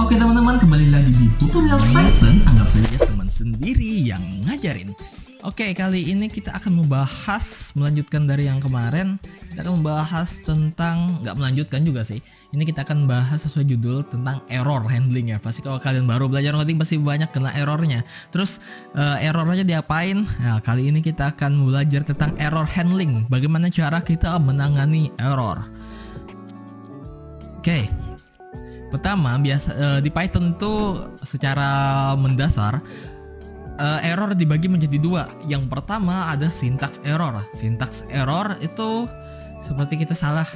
Oke teman-teman, kembali lagi di tutorial Python. Anggap saja teman sendiri yang ngajarin. Oke, kali ini kita akan membahas, melanjutkan dari yang kemarin. Kita akan membahas tentang, nggak melanjutkan juga sih. Ini kita akan bahas sesuai judul tentang error handling ya. Pasti kalau kalian baru belajar coding pasti banyak kena errornya. Terus errornya diapain? Nah, kali ini kita akan belajar tentang error handling. Bagaimana cara kita menangani error. Oke. Pertama, di Python itu secara mendasar error dibagi menjadi dua. Yang pertama ada syntax error. Syntax error itu seperti kita salah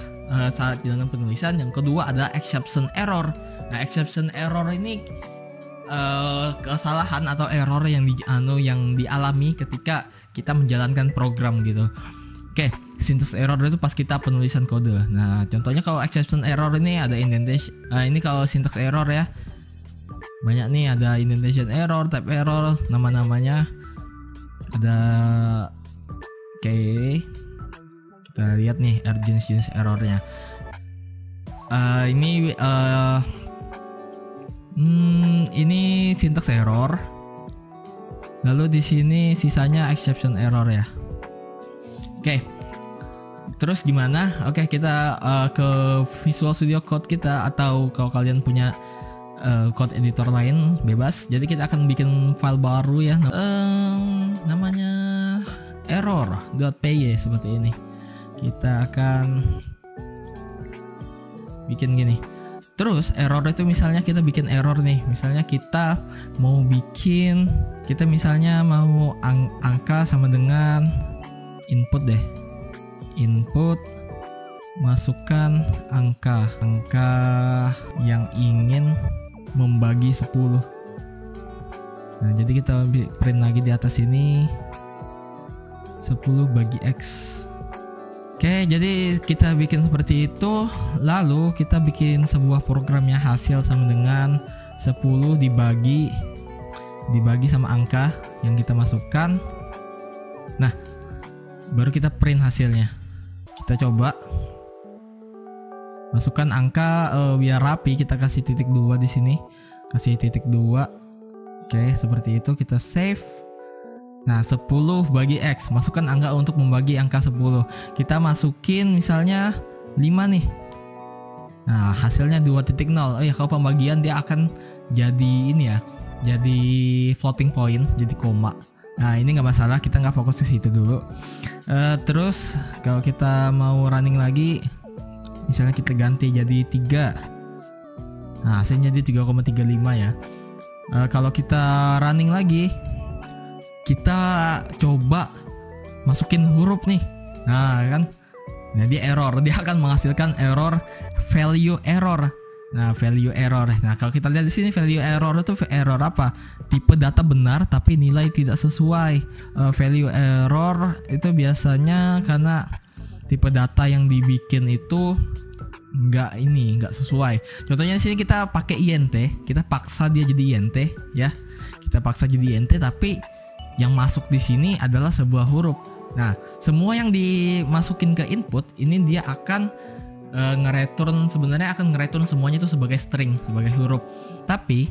saat dengan penulisan. Yang kedua ada exception error. Nah, exception error ini kesalahan atau error yang dialami ketika kita menjalankan program gitu. Oke, syntax error itu pas kita penulisan kode. Nah, contohnya kalau exception error ini ada indentation. Ini kalau syntax error ya. Banyak nih, ada indentation error, type error, nama-namanya. Ada kita lihat nih jenis errornya. Ini syntax error. Lalu di sini sisanya exception error ya. Oke, terus gimana? Oke, kita ke Visual Studio Code kita, atau kalau kalian punya code editor lain bebas. Jadi kita akan bikin file baru ya, namanya error.py seperti ini. Kita akan bikin gini. Terus error itu misalnya kita bikin error nih. Misalnya kita mau angka sama dengan input deh. Input, masukkan angka yang ingin membagi 10. Nah, jadi kita print lagi di atas ini 10 bagi X. Oke, jadi kita bikin seperti itu. Lalu kita bikin sebuah programnya, hasil sama dengan 10 dibagi sama angka yang kita masukkan. Nah, baru kita print hasilnya. Kita coba masukkan angka biar rapi, kita kasih titik 2 di sini. Kasih titik 2. Oke, seperti itu, kita save. Nah, 10 bagi X, masukkan angka untuk membagi angka 10. Kita masukin misalnya 5 nih. Nah, hasilnya 2.0. Oh ya, kalau pembagian dia akan jadi ini ya, jadi floating point, jadi koma. Nah, ini nggak masalah, kita nggak fokus ke situ dulu. Terus kalau kita mau running lagi, misalnya kita ganti jadi 3. Nah, hasilnya jadi 3,35 ya. Kalau kita running lagi, kita coba masukin huruf nih. Nah, kan, jadi error, dia akan menghasilkan error, value error. Nah, value error. Nah, kalau kita lihat di sini value error itu error apa? Tipe data benar tapi nilai tidak sesuai. Value error itu biasanya karena tipe data yang dibikin itu nggak sesuai. Contohnya di sini kita pakai int, kita paksa dia jadi int ya. Kita paksa jadi int, tapi yang masuk di sini adalah sebuah huruf. Nah, semua yang dimasukin ke input ini dia akan sebenarnya akan nge-return semuanya itu sebagai string, sebagai huruf. Tapi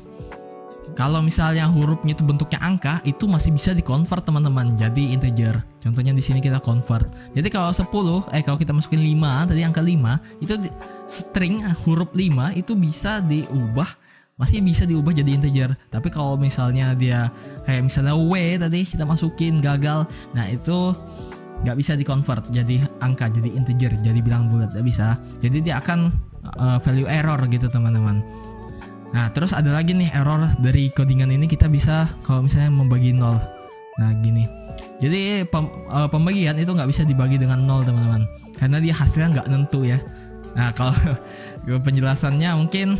kalau misalnya hurufnya itu bentuknya angka, itu masih bisa di-convert teman-teman jadi integer. Contohnya di sini kita convert. Jadi kalau kalau kita masukin 5, tadi angka 5, itu string huruf 5 itu bisa diubah, masih bisa diubah jadi integer. Tapi kalau misalnya dia kayak misalnya W tadi kita masukin gagal, nah itu nggak bisa di-convert jadi angka, jadi integer, jadi bilang bulat, nggak bisa. Jadi dia akan value error gitu teman-teman. Nah, terus ada lagi nih error dari codingan ini, kita bisa kalau misalnya membagi 0. Nah, gini. Jadi pembagian itu nggak bisa dibagi dengan 0 teman-teman, karena dia hasilnya nggak nentu ya. Nah, kalau penjelasannya mungkin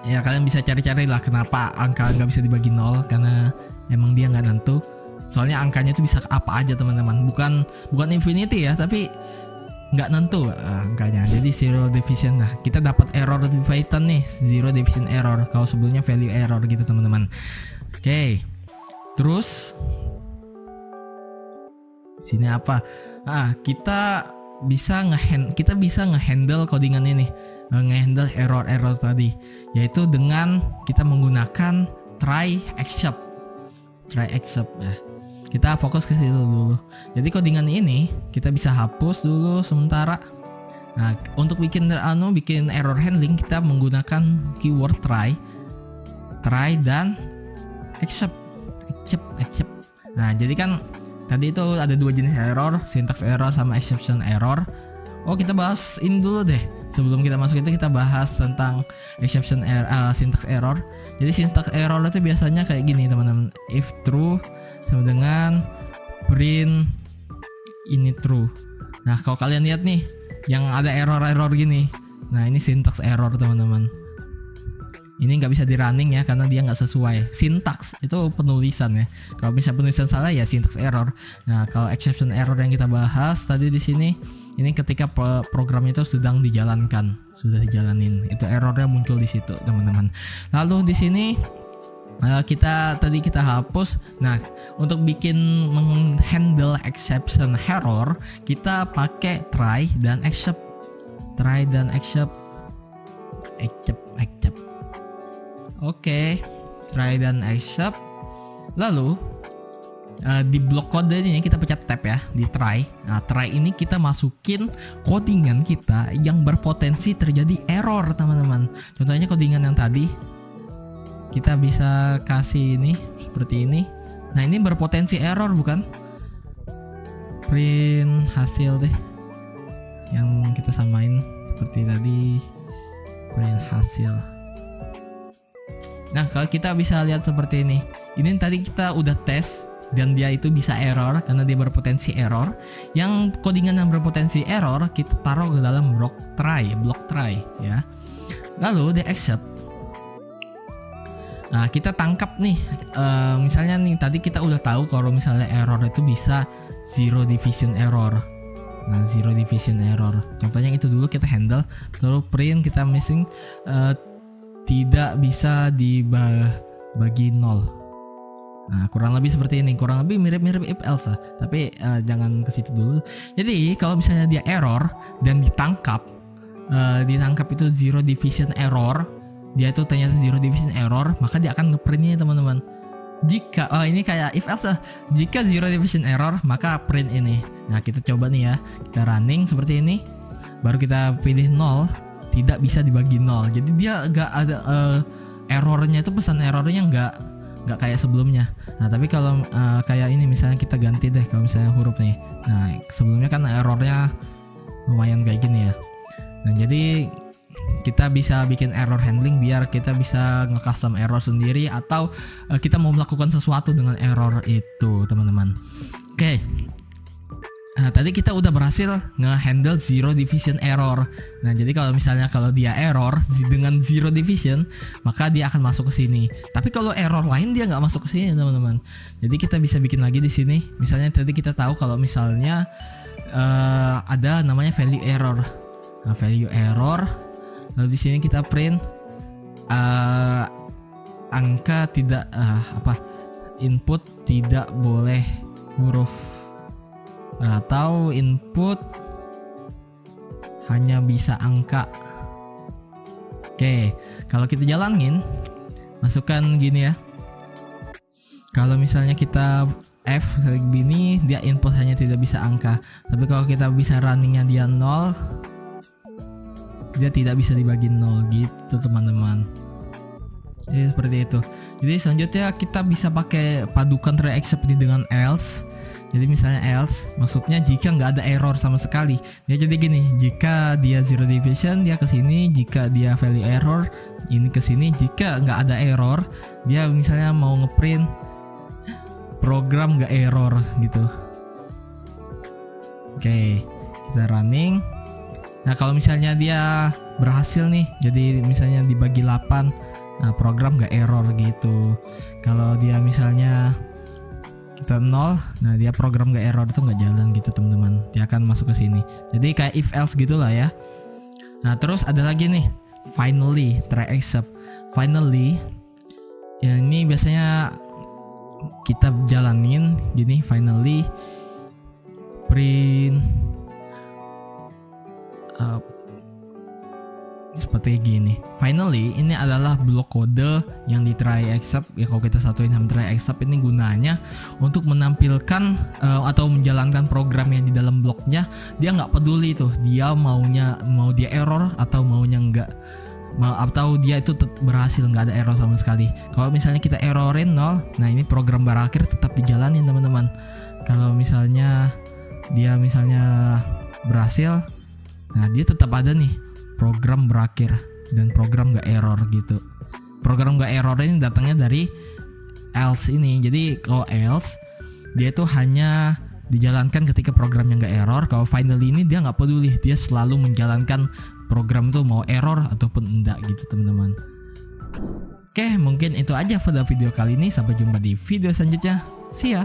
ya kalian bisa cari-cari lah kenapa angka nggak bisa dibagi 0, karena emang dia nggak nentu. Soalnya angkanya itu bisa apa aja teman-teman, bukan infinity ya, tapi nggak nentu angkanya. Jadi zero division. Nah, kita dapat error di Python nih, zero division error. Kalau sebelumnya value error gitu teman-teman. Oke. Terus sini apa? Kita bisa ngehandle codingan ini. ngehandle error-error tadi, yaitu dengan kita menggunakan try except ya. Kita fokus ke situ dulu. Jadi codingan ini kita bisa hapus dulu sementara. Nah, untuk bikin error handling kita menggunakan keyword try dan except. Nah, jadi kan tadi itu ada 2 jenis error, syntax error sama exception error. Kita bahas ini dulu deh. Sebelum kita masuk itu kita bahas tentang exception error, syntax error. Jadi syntax error itu biasanya kayak gini teman-teman. If true sama dengan print ini true. Nah, kalau kalian lihat nih yang ada error gini, nah ini syntax error teman-teman. Ini nggak bisa di running ya karena dia nggak sesuai. Syntax itu penulisan ya. Kalau bisa penulisan salah ya syntax error. Nah, kalau exception error yang kita bahas tadi di sini, ini ketika program itu sedang dijalankan, sudah dijalanin, itu errornya muncul di situ teman-teman. Lalu di sini kita hapus. Nah, untuk bikin menghandle exception error kita pakai try dan except. Oke, try dan except. Lalu di blok kode ini kita pencet tab ya di try. Nah, try ini kita masukin codingan kita yang berpotensi terjadi error teman-teman. Contohnya codingan yang tadi kita bisa kasih ini seperti ini. Nah, ini berpotensi error bukan? Print hasil deh yang kita samain seperti tadi, print hasil. Nah, kalau kita bisa lihat seperti ini. Ini tadi kita udah tes dan dia itu bisa error karena dia berpotensi error. Yang codingan yang berpotensi error kita taruh ke dalam blok try ya. Lalu di except. Nah, kita tangkap nih. Misalnya nih tadi kita udah tahu kalau misalnya error itu bisa zero division error. Nah, zero division error. Contohnya itu dulu kita handle. Lalu print kita missing tidak bisa dibagi 0. Nah, kurang lebih seperti ini, kurang lebih mirip-mirip if else, tapi jangan ke situ dulu. Jadi kalau misalnya dia error dan ditangkap itu zero division error, dia itu ternyata zero division error, maka dia akan ngeprintnya teman-teman. Jika ini kayak if else, jika zero division error maka print ini. Nah, kita coba nih ya, kita running seperti ini, baru kita pilih 0. Tidak bisa dibagi 0. Jadi dia gak ada errornya, itu pesan errornya nggak kayak sebelumnya. Nah, tapi kalau kayak ini misalnya kita ganti deh, kalau misalnya huruf nih. Nah, sebelumnya kan errornya lumayan kayak gini ya. Nah, jadi kita bisa bikin error handling biar kita bisa nge-custom error sendiri, atau kita mau melakukan sesuatu dengan error itu teman-teman. Oke. Nah, tadi kita udah berhasil nge-handle zero division error. Nah, jadi kalau misalnya dia error dengan zero division, maka dia akan masuk ke sini. Tapi kalau error lain dia nggak masuk ke sini, teman-teman. Jadi kita bisa bikin lagi di sini. Misalnya tadi kita tahu kalau misalnya ada namanya value error. Nah, value error. Lalu di sini kita print angka tidak input tidak boleh huruf, atau input hanya bisa angka. Oke, kalau kita jalanin, masukkan gini ya. Kalau misalnya kita F kayak gini, dia input hanya tidak bisa angka. Tapi kalau kita bisa runningnya dia 0, dia tidak bisa dibagi 0 gitu teman-teman. Jadi seperti itu. Jadi selanjutnya kita bisa pakai padukan try except dengan else. Jadi misalnya else, maksudnya jika nggak ada error sama sekali. Ya jadi gini, jika dia zero division dia ke sini, jika dia value error ini ke sini, jika nggak ada error dia misalnya mau ngeprint program nggak error gitu. Oke, kita running. Nah, kalau misalnya dia berhasil nih, jadi misalnya dibagi 8, nah program nggak error gitu. Kalau dia misalnya kita 0, nah dia program nggak error itu nggak jalan gitu teman-teman, dia akan masuk ke sini. Jadi kayak if else gitulah ya. Nah, terus ada lagi nih finally, try except. Finally ya, ini biasanya kita jalanin gini, finally print seperti gini. Finally, ini adalah blok kode yang di try except. Ya kalau kita satuin sama try except, ini gunanya untuk menampilkan atau menjalankan program yang di dalam bloknya. Dia nggak peduli tuh dia mau dia error atau maunya nggak, atau dia itu berhasil nggak ada error sama sekali. Kalau misalnya kita errorin 0, nah ini program berakhir tetap dijalanin teman-teman. Kalau misalnya dia berhasil, nah dia tetap ada nih program berakhir dan program gak error gitu. Program gak error ini datangnya dari else ini. Jadi kalau else, dia itu hanya dijalankan ketika programnya gak error. Kalau finally ini dia gak peduli, dia selalu menjalankan program itu mau error ataupun enggak gitu teman-teman. Oke, mungkin itu aja pada video kali ini. Sampai jumpa di video selanjutnya. See ya.